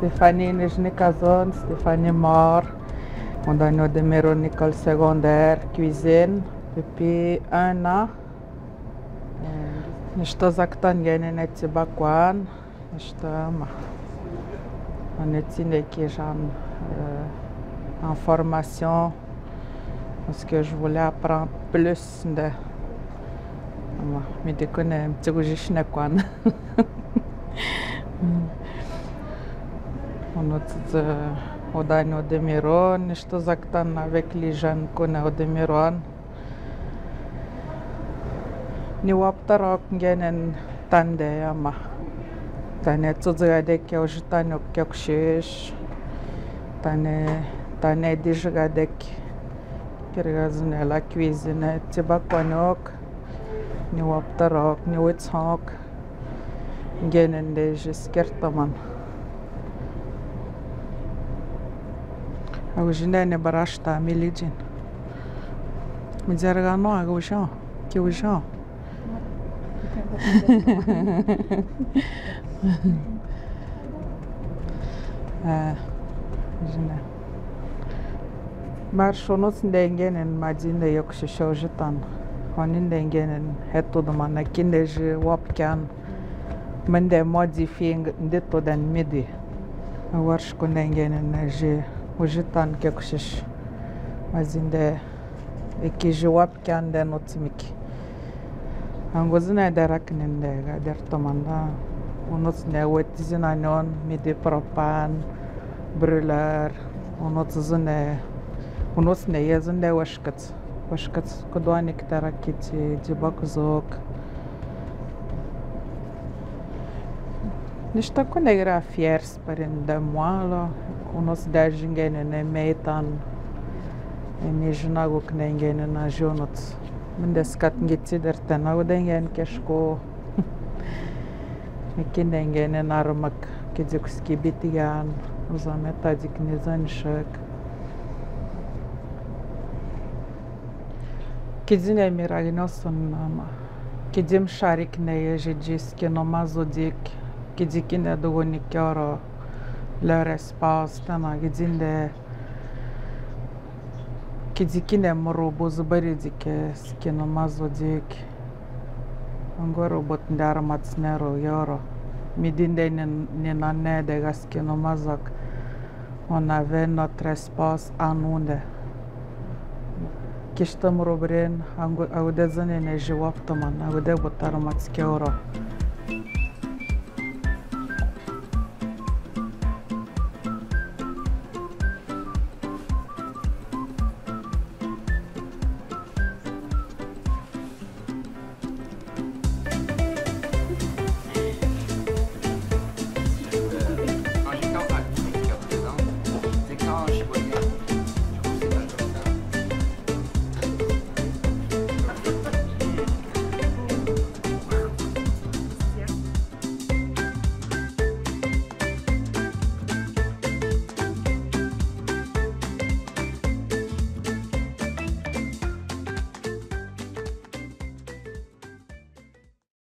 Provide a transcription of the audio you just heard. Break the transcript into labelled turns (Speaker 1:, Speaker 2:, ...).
Speaker 1: Stéphanie Nejnikazon, Stéphanie Mort. On a une demeure en école secondaire, cuisine, depuis 1 an. Nishto zaktan gene neti bakwan, nishto ma. On est en formation parce que je voulais apprendre plus de. Mais de connais un petit peu de quoi. On a une demeure, nishto zaktan avec les jeunes qu'on a au demeure. Ni waptarok ngenen tande ama tane tsugadek ojtanok kokshish tane dijgadek kirgazne la cuisine tibakwanok ni waptarok ni witshok ngenen de jiskertaman awjinene barashta milijin mizargano agusha kiusha Marshonot ndengenen madine yok shoshitan. Honin dengenen heto de manakinde je wapkan. Mende modifying dito den midi. Warsh kondengenen je ujitan kekshish. Mazinde ekije wapkan den otmik. Angozina daraknen de dertomanda. Unots ne wetizinanon midi propan brûleur. Unots ne yazinde washkats. Washkats kodwanik tarakiti dibakzok. Nishta konegra fiers parin de moi. Unots dajingenen meitan. Imaginago knengenen na jonots. Mendeskat ngitsidar tanawdengen keshko ikindengenen armak kedzukski bitigan uzametadik nizanshak kedzine miragnoson nama kedim sharik ne jejiski nomazodik kedikine dogonikaro leur espace tana gedzinde Kidikine morobo zubaridike skino mazodik. Angoro bot ndara matsnero yoro. Midinde nenane de gaskino mazak. On avait notre espace en onde. Kishtam robren aude zane ne jawaptaman aude botar matskero.